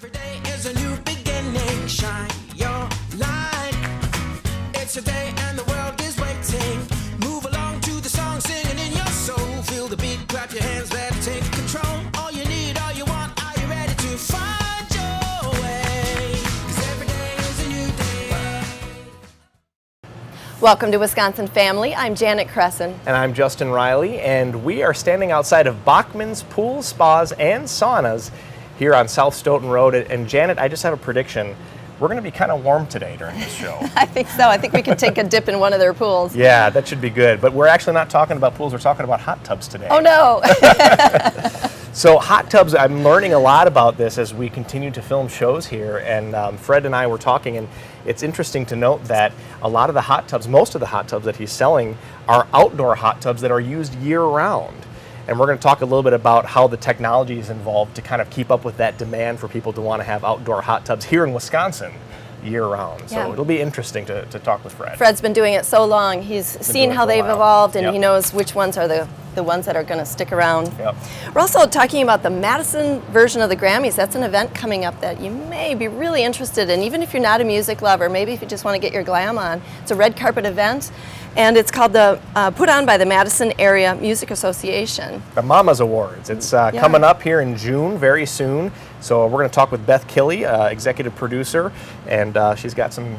Every day is a new beginning. Shine your light. It's a day and the world is waiting. Move along to the song, singing in your soul. Feel the beat, clap your hands, let's take control. All you need, all you want, are you ready to find your way? 'Cause every day is a new day. Welcome to Wisconsin Family. I'm Janet Cresson. And I'm Justin Riley, and we are standing outside of Bachman's Pools, Spas, and Saunas here on South Stoughton Road. And Janet, I just have a prediction. We're going to be kind of warm today during this show. I think so. I think we can take a dip in one of their pools. Yeah, that should be good. But we're actually not talking about pools, we're talking about hot tubs today. Oh no! So hot tubs, I'm learning a lot about this as we continue to film shows here, and Fred and I were talking, and it's interesting to note that a lot of the hot tubs, most of the hot tubs that he's selling, are outdoor hot tubs that are used year-round. And we're going to talk a little bit about how the technology is involved to kind of keep up with that demand for people to want to have outdoor hot tubs here in Wisconsin year-round. Yeah. So it'll be interesting to talk with Fred. Fred's been doing it so long. He's seen how they've evolved, and Yep. he knows which ones are the ones that are going to stick around. Yep. We're also talking about the Madison version of the Grammys. That's an event coming up that you may be really interested in, even if you're not a music lover. Maybe if you just want to get your glam on. It's a red carpet event, and it's called put on by the Madison Area Music Association. The Mama's Awards. It's coming up here in June, very soon. So we're going to talk with Beth Killey, executive producer, and she's got some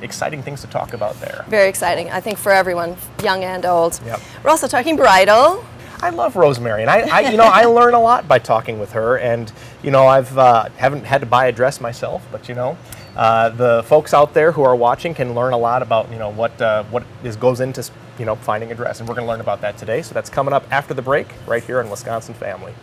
exciting things to talk about there. Very exciting, I think, for everyone, young and old. Yep. We're also talking bridal. I love Rosemary, and I learn a lot by talking with her. And I've haven't had to buy a dress myself, but the folks out there who are watching can learn a lot about what goes into finding a dress, and we're going to learn about that today. So that's coming up after the break, right here on Wisconsin Family.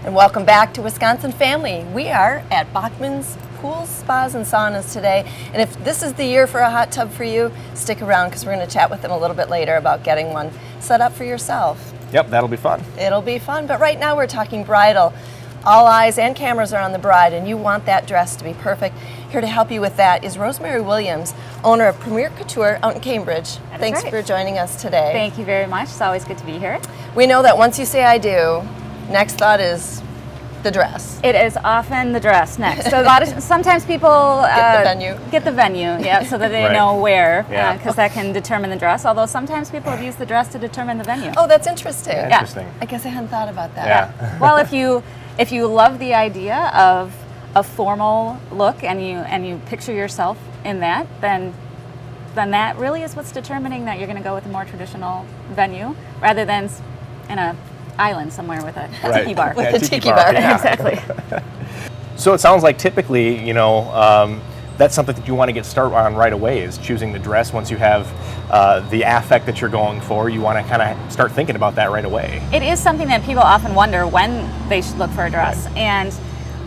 And welcome back to Wisconsin Family. We are at Bachman's Pools, Spas, and Saunas today. And if this is the year for a hot tub for you, stick around because we're going to chat with them a little bit later about getting one set up for yourself. Yep, that'll be fun. It'll be fun. But right now we're talking bridal. All eyes and cameras are on the bride, and you want that dress to be perfect. Here to help you with that is Rosemary Williams, owner of Premier Couture out in Cambridge. Thanks for joining us today. Thank you very much. It's always good to be here. We know that once you say I do, next thought is the dress. It is often the dress next. So sometimes people get the venue, yeah, so that they Right. know where, Yeah. because that can determine the dress. Although sometimes people have used the dress to determine the venue. Oh, that's interesting. Yeah, interesting. I guess I hadn't thought about that. Yeah. Well, if you love the idea of a formal look and you picture yourself in that, then that really is what's determining that you're going to go with a more traditional venue rather than in a island somewhere with a Right. tiki bar. With a tiki bar. Yeah. Exactly. So it sounds like typically, that's something that you want to get started on right away, is choosing the dress. Once you have the affect that you're going for, you want to kind of start thinking about that right away. It is something that people often wonder when they should look for a dress. Right. And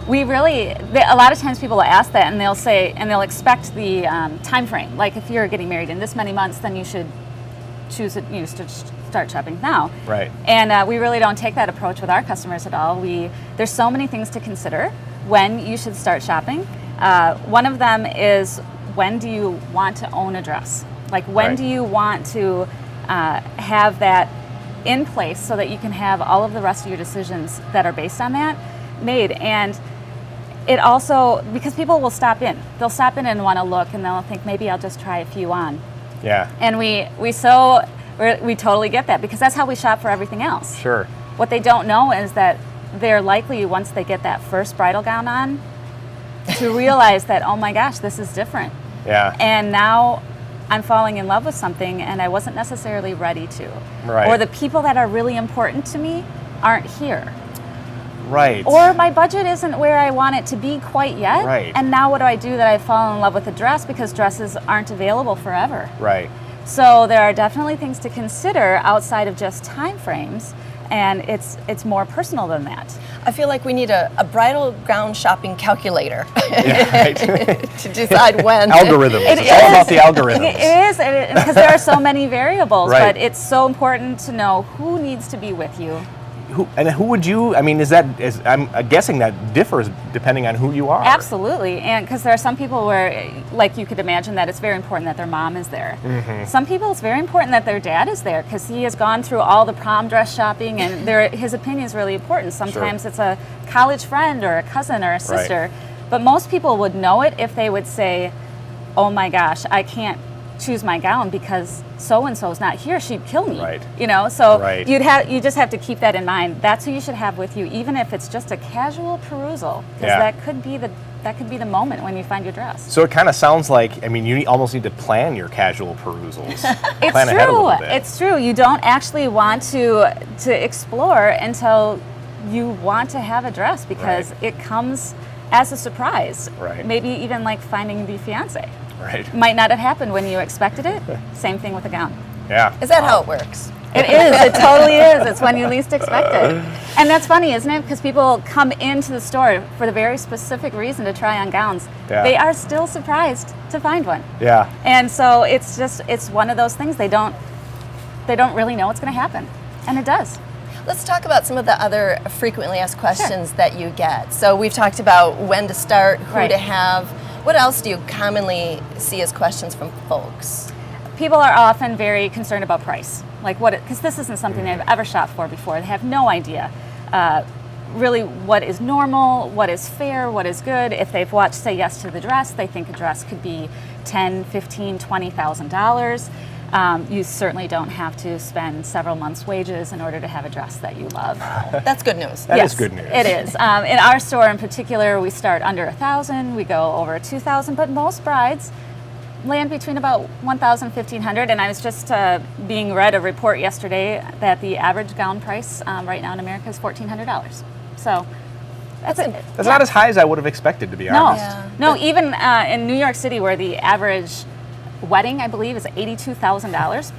a lot of times people will ask that, and they'll expect the time frame. Like if you're getting married in this many months, then you should choose it, to start shopping now. Right. And we really don't take that approach with our customers at all. There's so many things to consider when you should start shopping. One of them is, when do you want to own a dress? Like when Right. do you want to have that in place so that you can have all of the rest of your decisions that are based on that made? And it also, because people will stop in. They'll stop in and want to look, and they'll think, maybe I'll just try a few on. Yeah. And we totally get that, because that's how we shop for everything else. Sure. What they don't know is that they're likely, once they get that first bridal gown on, to realize that, oh my gosh, this is different. Yeah. And now I'm falling in love with something and I wasn't necessarily ready to. Right. Or the people that are really important to me aren't here. Right. Or my budget isn't where I want it to be quite yet. Right. And now what do I do that I've fallen in love with a dress, because dresses aren't available forever. Right. So there are definitely things to consider outside of just time frames, and it's more personal than that. I feel like we need a bridal gown shopping calculator Yeah, right. to decide when. Algorithms. It It's all about the algorithms. It is, because there are so many variables, Right. but it's so important to know who needs to be with you who would you? I mean, I'm guessing that differs depending on who you are. Absolutely, and because there are some people where, like, you could imagine that it's very important that their mom is there. Some people, it's very important that their dad is there because he has gone through all the prom dress shopping, and his opinion is really important. Sometimes it's a college friend or a cousin or a sister, but most people would know it if they would say, "Oh my gosh, I can't choose my gown because so and so's not here, she'd kill me." Right. You know, so Right. you just have to keep that in mind. That's who you should have with you, even if it's just a casual perusal, because that could be the moment when you find your dress. So it kind of sounds like, I mean, you almost need to plan your casual perusals. It's plan ahead a true. little bit. It's true. You don't actually want to explore until you want to have a dress because it comes as a surprise. Right. Maybe even like finding the fiance. Right. Might not have happened when you expected it. Same thing with a gown. Yeah. Is that how it works? It is. It totally is. It's when you least expect it. And that's funny, isn't it? Because people come into the store for the very specific reason to try on gowns. Yeah. They are still surprised to find one. Yeah. And so it's one of those things they don't really know what's going to happen. And it does. Let's talk about some of the other frequently asked questions that you get. So we've talked about when to start, who to have. What else do you commonly see as questions from folks? People are often very concerned about price, like because this isn't something they've ever shopped for before. They have no idea really what is normal, what is fair, what is good. If they've watched Say Yes to the Dress, they think a dress could be $10,000, $15,000, $20,000. You certainly don't have to spend several months' wages in order to have a dress that you love. That's good news. That is good news. It is. In our store in particular, we start under $1,000, we go over $2,000, but most brides land between about $1,000, $1,500. And I was just being read a report yesterday that the average gown price right now in America is $1,400. So that's it. That's not as high as I would have expected, to be honest. No, even in New York City, where the average wedding, I believe, is $82,000.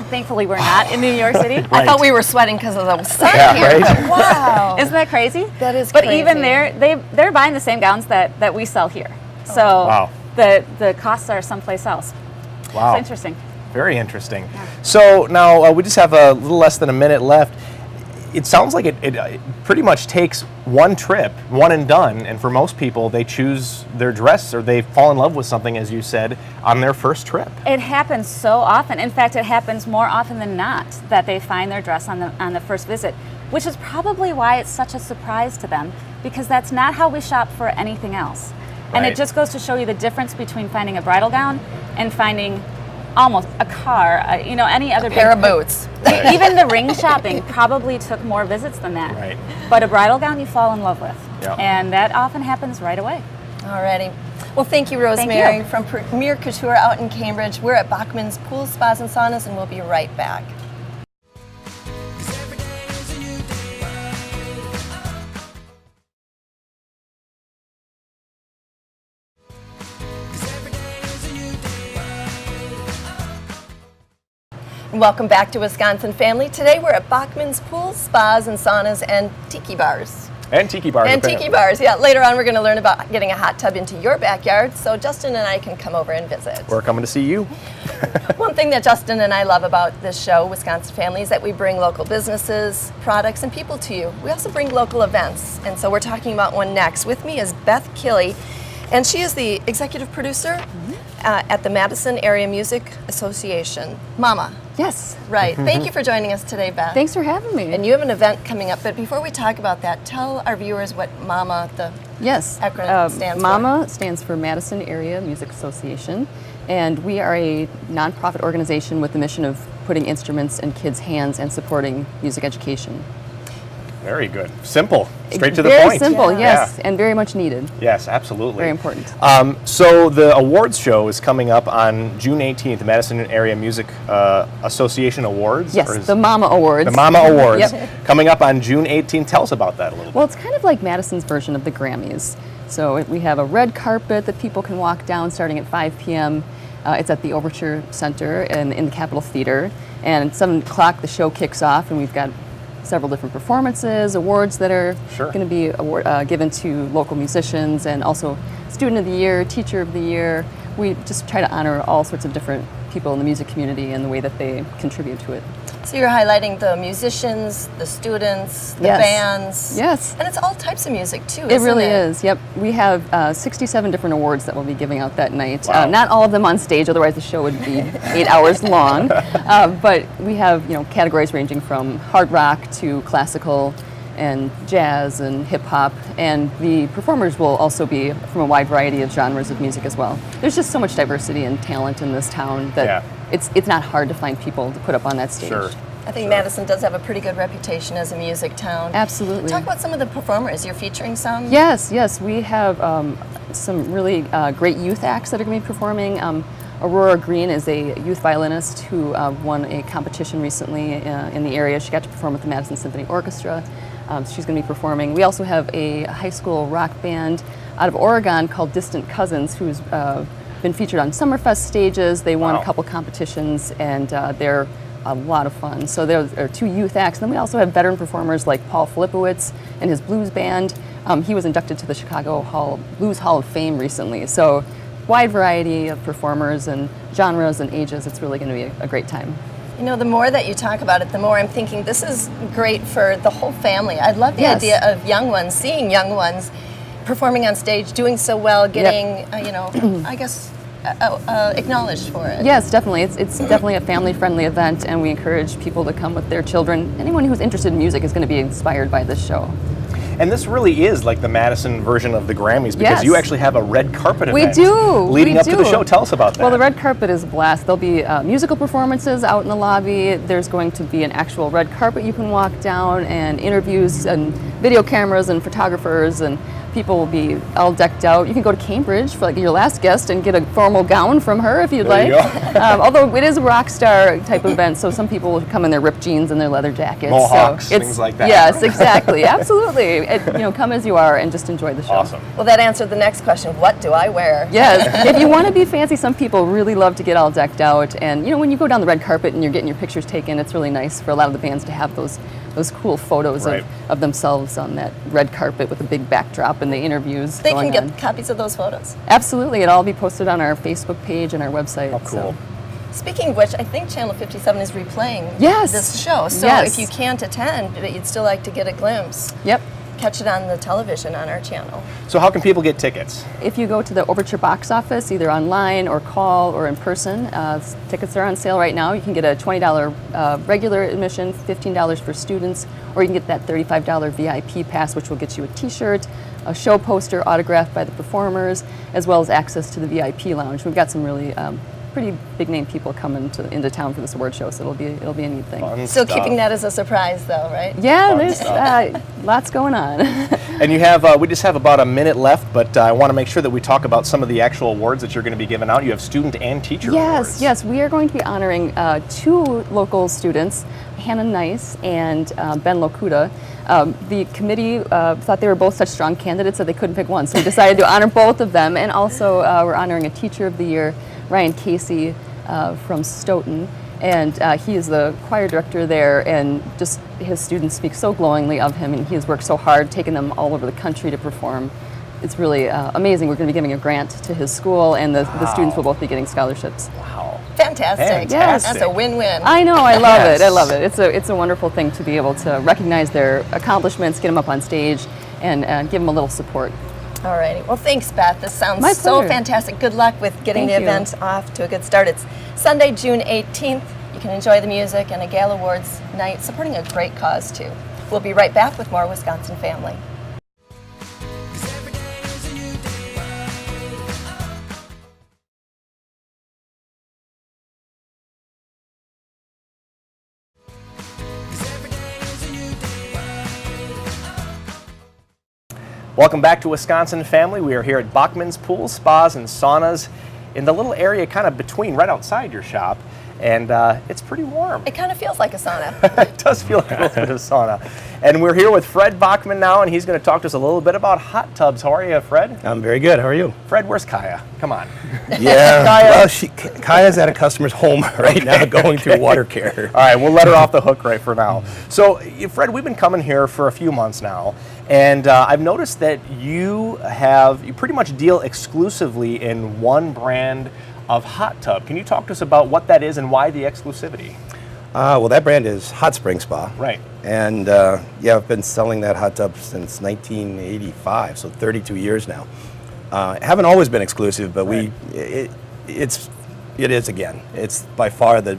Thankfully, we're not in New York City. I thought we were sweating because of the sun here. Right? But wow. Isn't that crazy? That is But crazy. even they're buying the same gowns that we sell here. So Wow. the costs are someplace else. Wow. It's interesting. Very interesting. So now we just have a little less than a minute left. It sounds like it pretty much takes one trip, one and done, and for most people, they choose their dress or they fall in love with something, as you said, on their first trip. It happens so often. In fact, it happens more often than not that they find their dress on the first visit, which is probably why it's such a surprise to them, because that's not how we shop for anything else. And Right. it just goes to show you the difference between finding a bridal gown and finding almost a car, any other Pair of big- boots. Even the ring shopping probably took more visits than that. Right. But a bridal gown you fall in love with. Yeah. And that often happens right away. Alrighty. Well, thank you, Rosemary, from Premier Couture out in Cambridge. We're at Bachman's Pools, Spas, and Saunas, and we'll be right back. 'Cause every day is a new day. 'Cause every day is a new day. Welcome back to Wisconsin Family. Today we're at Bachman's Pools, Spas, and Saunas, and Tiki Bars. And tiki bars. And apparently. Tiki Bars, yeah. Later on we're going to learn about getting a hot tub into your backyard, so Justin and I can come over and visit. We're coming to see you. One thing that Justin and I love about this show, Wisconsin Family, is that we bring local businesses, products, and people to you. We also bring local events, and so we're talking about one next. With me is Beth Killey, and she is the executive producer at the Madison Area Music Association. Mama. Yes. Right. Thank you for joining us today, Beth. Thanks for having me. And you have an event coming up, but before we talk about that, tell our viewers what MAMA, the yes. acronym stands for. MAMA stands for Madison Area Music Association, and we are a nonprofit organization with the mission of putting instruments in kids' hands and supporting music education. Very good. Simple. Straight to the very point. simple, Yeah. yes, and very much needed. Yes, absolutely. Very important. So the awards show is coming up on June 18th, Madison Area Music Association Awards. Yes, or is- the MAMA Awards. The MAMA Awards. Yep. Coming up on June 18th. Tell us about that a little bit. Well, it's kind of like Madison's version of the Grammys. So we have a red carpet that people can walk down starting at 5 p.m. It's at the Overture Center in the Capitol Theater. And at 7 o'clock, the show kicks off, and we've got several different performances, awards that are Sure. going to be given to local musicians, and also Student of the Year, Teacher of the Year. We just try to honor all sorts of different people in the music community and the way that they contribute to it. So you're highlighting the musicians, the students, the Yes. bands. Yes. And it's all types of music too, It isn't really it? is. Yep. We have 67 different awards that we'll be giving out that night. Wow. Not all of them on stage, otherwise the show would be 8 hours long. But we have categories ranging from hard rock to classical and jazz and hip hop, and the performers will also be from a wide variety of genres of music as well. There's just so much diversity and talent in this town that Yeah. it's not hard to find people to put up on that stage. Sure. I think Madison does have a pretty good reputation as a music town. Absolutely. Talk about some of the performers. You're featuring some? Yes, we have some really great youth acts that are going to be performing. Aurora Green is a youth violinist who won a competition recently in the area. She got to perform with the Madison Symphony Orchestra. So she's going to be performing. We also have a high school rock band out of Oregon called Distant Cousins, who's been featured on Summerfest stages. They won Wow. a couple competitions, and they're a lot of fun. So there are two youth acts. Then we also have veteran performers like Paul Filipowicz and his blues band. He was inducted to the Chicago Blues Hall of Fame recently. So wide variety of performers and genres and ages. It's really going to be a great time. You know, the more that you talk about it, the more I'm thinking this is great for the whole family. I love the Yes. idea of young ones, seeing young ones performing on stage, doing so well, getting, I guess, acknowledged for it. Yes, definitely. It's definitely a family-friendly event, and we encourage people to come with their children. Anyone who's interested in music is going to be inspired by this show. And this really is like the Madison version of the Grammys because Yes. you actually have a red carpet We event do. leading we up to the do. show. Tell us about that. Well, the red carpet is a blast. There'll be musical performances out in the lobby. There's going to be an actual red carpet you can walk down, and interviews and video cameras and photographers, and people will be all decked out. You can go to Cambridge for like your last guest and get a formal gown from her if you'd There you like. Although it is a rock star type event, so some people will come in their ripped jeans and their leather jackets. Mohawks, so it's, things like that. Yes, exactly, absolutely. Come as you are and just enjoy the show. Awesome. Well, that answered the next question. What do I wear? Yes, if you want to be fancy, some people really love to get all decked out. And when you go down the red carpet and you're getting your pictures taken, it's really nice for a lot of the bands to have those cool photos Right. of themselves on that red carpet with a big backdrop and the interviews They going can on. get copies of those photos. Absolutely, it'll all be posted on our Facebook page and our website. Oh, cool. Speaking of which, I think Channel 57 is replaying Yes. this show. So Yes. if you can't attend, but you'd still like to get a glimpse, Yep. catch it on the television on our channel. So how can people get tickets? If you go to the Overture box office, either online or call or in person, tickets are on sale right now. You can get a $20 regular admission, $15 for students, or you can get that $35 VIP pass, which will get you a t-shirt, a show poster autographed by the performers, as well as access to the VIP lounge. We've got some really pretty big name people coming into town for this award show, so it'll be a neat thing. Fun Still stuff. keeping that as a surprise, though, right? Yeah, Fun there's stuff. lots going on. And you have, we just have about a minute left, but I want to make sure that we talk about some of the actual awards that you're going to be giving out. You have student and teacher awards. Yes, we are going to be honoring two local students, Hannah Nice and Ben Lokuda. The committee thought they were both such strong candidates that they couldn't pick one, so we decided to honor both of them. And also, we're honoring a Teacher of the Year, Ryan Casey from Stoughton. And he is the choir director there, and just his students speak so glowingly of him, and he has worked so hard, taking them all over the country to perform. It's really amazing. We're going to be giving a grant to his school, and the students will both be getting scholarships. Wow. Fantastic. Yes. That's a win-win. I know, I love Yes. it. I love it. It's a wonderful thing to be able to recognize their accomplishments, get them up on stage, and give them a little support. All righty. Well, thanks, Beth. This sounds My so pleasure. fantastic. Good luck with getting Thank the you. event off to a good start. It's Sunday, June 18th. You can enjoy the music and a Gala Awards night supporting a great cause, too. We'll be right back with more Wisconsin Family. 'Cause every day is a new day. Welcome back to Wisconsin Family. We are here at Bachman's Pools, Spas, and Saunas in the little area kind of between, right outside your shop. And it's pretty warm. It kind of feels like a sauna. It does feel like a little bit of sauna. And we're here with Fred Bachman now, and he's going to talk to us a little bit about hot tubs. How are you, Fred? I'm very good. How are you? Fred, where's Kaya? Come on. Yeah. Kaya. Well, Kaya's at a customer's home right now, going through water care. All right, we'll let her off the hook right for now. So, Fred, we've been coming here for a few months now, and I've noticed that you pretty much deal exclusively in one brand of hot tub. Can you talk to us about what that is and why the exclusivity? Well, that brand is Hot Spring Spa. Right. And yeah, I've been selling that hot tub since 1985, so 32 years now. Haven't always been exclusive, but Right. it is again. It's by far the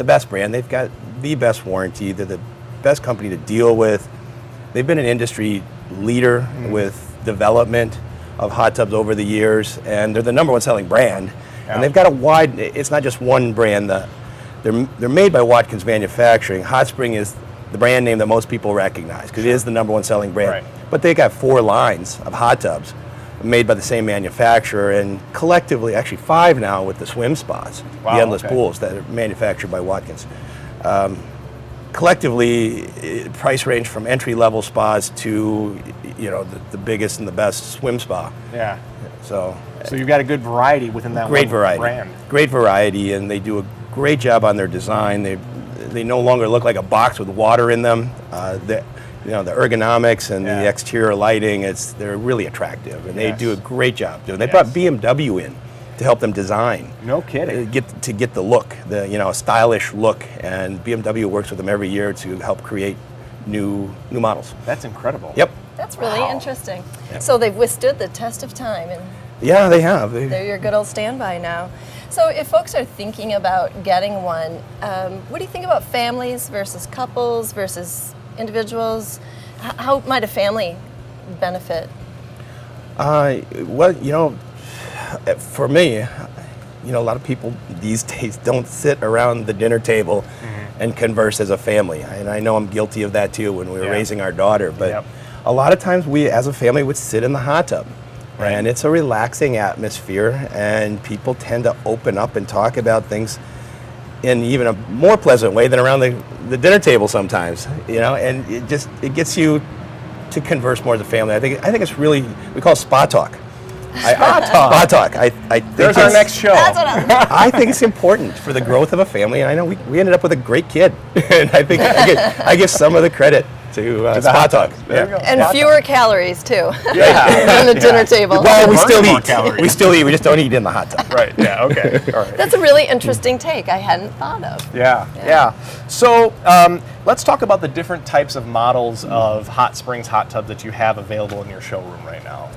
best brand. They've got the best warranty. They're the best company to deal with. They've been an industry leader with development of hot tubs over the years, and they're the number one selling brand. Yeah. And they've got a wide. It's not just one brand. They're made by Watkins Manufacturing. Hot Spring is the brand name that most people recognize because it is the number one selling brand. Right. But they got 4 lines of hot tubs made by the same manufacturer, and collectively, actually 5 now with the swim spas, Wow, the endless okay. pools that are manufactured by Watkins. Collectively, price range from entry-level spas to, the biggest and the best swim spa. Yeah. So So you've got a good variety within that great one variety, brand. great variety, and they do a great job on their design. They no longer look like a box with water in them. The ergonomics and Yeah. the exterior lighting, they're really attractive, and they Yes. do a great job doing. They Yes. brought BMW in to help them design. No kidding. Get the look, a stylish look, and BMW works with them every year to help create new models. That's incredible. Yep. That's really Wow. interesting. Yeah. So they've withstood the test of time, and Yeah, they have. they're your good old standby now. So if folks are thinking about getting one, what do you think about families versus couples versus individuals? How might a family benefit? Well, for me, a lot of people these days don't sit around the dinner table and converse as a family. And I know I'm guilty of that too when we were Yeah. raising our daughter. But Yep. a lot of times we, as a family, would sit in the hot tub. Right. And it's a relaxing atmosphere, and people tend to open up and talk about things in even a more pleasant way than around the dinner table sometimes, and it gets you to converse more as a family. I think it's really, we call it spa talk. Spa talk. Spa talk. I think There's our it's- next show. That's what I'm I think it's important for the growth of a family, and I know we ended up with a great kid, and I think I give some of the credit to the Spa hot Talk. tubs. There you go. And Spa fewer calories too Yeah. on the dinner table. Well, we Burn still more eat. calories. We still eat. We just don't eat in the hot tub. Right. Yeah. Okay. All right. That's a really interesting take I hadn't thought of. Yeah. So let's talk about the different types of models of Hot Springs hot tubs that you have available in your showroom right now.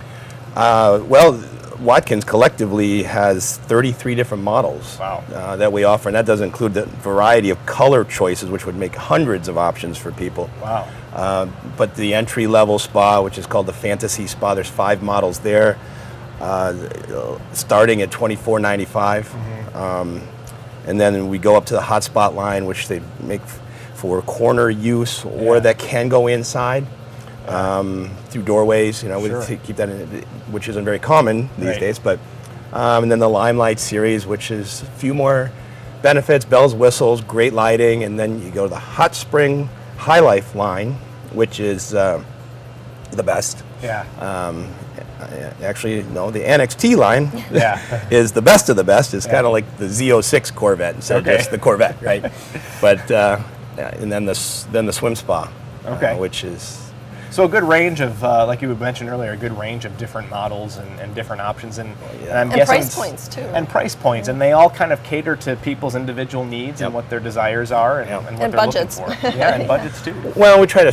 Well, Watkins collectively has 33 different models Wow. that we offer, and that does include the variety of color choices, which would make hundreds of options for people. Wow. But the entry-level spa, which is called the Fantasy Spa, there's 5 models there, starting at $24.95. And then we go up to the Hot Spot line, which they make for corner use, or Yeah. that can go inside through doorways. We Sure. keep that in, which isn't very common these Right. days. But and then the Limelight series, which is a few more benefits, bells, whistles, great lighting, and then you go to the Hot Spring High Life line, which is the best. Yeah. Actually, no, the NXT line Yeah. is the best of the best. It's Yeah. kind of like the Z06 Corvette instead Okay. of just the Corvette, right? But and then the swim spa, Okay. which is So a good range of, like you had mentioned earlier, a good range of different models and different options, and I'm And guessing price it's- points, too. and price points, and they all kind of cater to people's individual needs and Yep. what their desires are and, Yep. and what And they're budgets. looking for. Yeah, and budgets too. well, we try to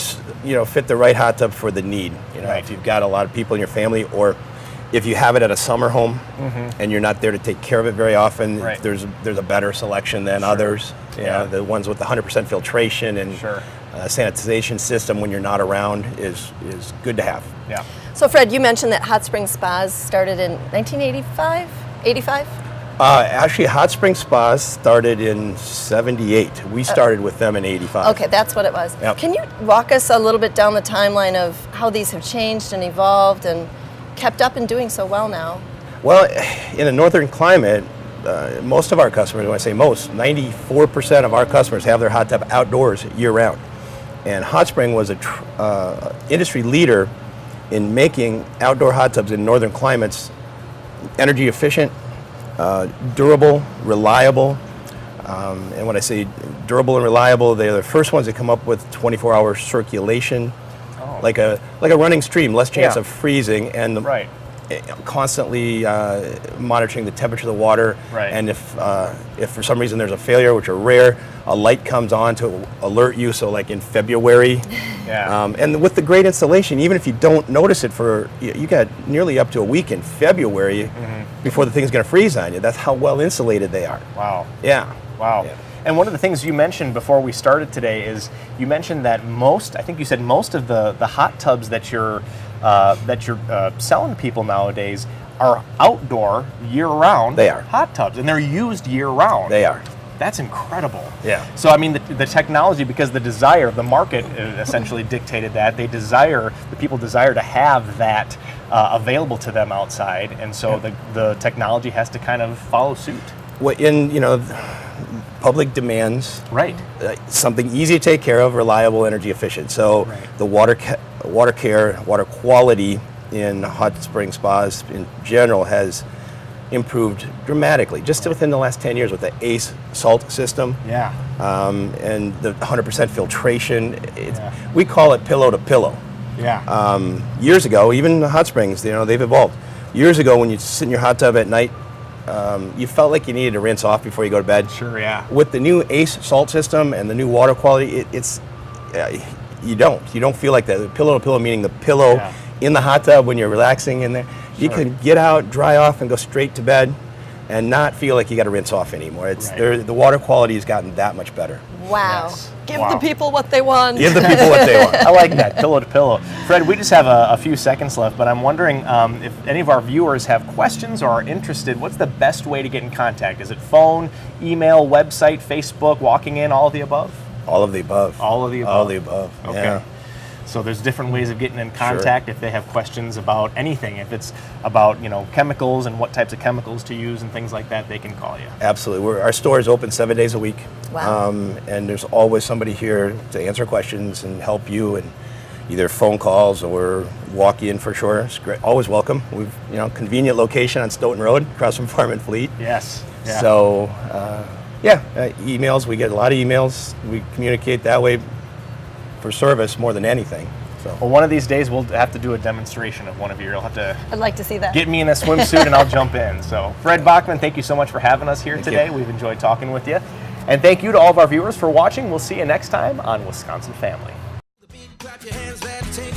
fit the right hot tub for the need. Right. If you've got a lot of people in your family, or if you have it at a summer home and you're not there to take care of it very often, Right. there's a better selection than others. Yeah. The ones with the 100% filtration and Sure. sanitization system when you're not around is good to have. Yeah. So Fred, you mentioned that Hot Spring Spas started in 1985, 85? Actually, Hot Spring Spas started in '78. We started with them in '85. Okay, that's what it was. Yep. Can you walk us a little bit down the timeline of how these have changed and evolved and kept up and doing so well now? Well, in a northern climate, most of our customers, when I say most, 94% of our customers have their hot tub outdoors year-round. And Hot Spring was a industry leader in making outdoor hot tubs in northern climates energy efficient, durable, reliable. And when I say durable and reliable, they're the first ones that come up with 24-hour circulation, like a running stream, less chance Yeah. of freezing, and Right. constantly monitoring the temperature of the water. Right. And if for some reason there's a failure, which are rare, a light comes on to alert you. So like in February. Yeah. And with the great installation, even if you don't notice it for, you got nearly up to a week in February before the thing's going to freeze on you. That's how well insulated they are. Wow. Yeah. Wow. Yeah. And one of the things you mentioned before we started today is you mentioned that I think you said most of the hot tubs that you're selling people nowadays are outdoor year-round. They are. Hot tubs, and they're used year-round. They are. That's incredible. Yeah. So I mean, the technology, because the market essentially dictated that the people desire to have that available to them outside, and so the technology has to kind of follow suit. Well, public demands Right. Something easy to take care of, reliable, energy efficient. So Right. the water care, water quality in hot spring spas in general has improved dramatically just within the last 10 years with the ACE salt system. Yeah. And the 100% filtration. Yeah. We call it pillow to pillow. Yeah. Years ago, even the hot springs, they've evolved. Years ago, when you sit in your hot tub at night, you felt like you needed to rinse off before you go to bed. Sure. Yeah. With the new ACE salt system and the new water quality, you don't feel like that. The pillow to pillow, meaning the pillow in the hot tub when you're relaxing in there. You can get out, dry off, and go straight to bed, and not feel like you got to rinse off anymore. The water quality has gotten that much better. Wow. Yes. Give Wow. the people what they want. Give the people what they want. I like that, pillow to pillow. Fred, we just have a few seconds left, but I'm wondering if any of our viewers have questions or are interested, what's the best way to get in contact? Is it phone, email, website, Facebook, walking in, all of the above? All of the above. All of the above. All of the above. Okay. Yeah. So there's different ways of getting in contact if they have questions about anything. If it's about chemicals and what types of chemicals to use and things like that, they can call you. Absolutely. Our store is open 7 days a week. Wow. And there's always somebody here to answer questions and help you, and either phone calls or walk you in for sure. It's great. Always welcome. We've convenient location on Stoughton Road across from Farm and Fleet. Yes. Yeah. So emails. We get a lot of emails. We communicate that way for service more than anything. So. Well, one of these days we'll have to do a demonstration of one of you. You'll have to I'd like to see that. get me in a swimsuit and I'll jump in. So, Fred Bachman, thank you so much for having us here Thank today. you. We've enjoyed talking with you. And thank you to all of our viewers for watching. We'll see you next time on Wisconsin Family. The beat, clap your hands, let's take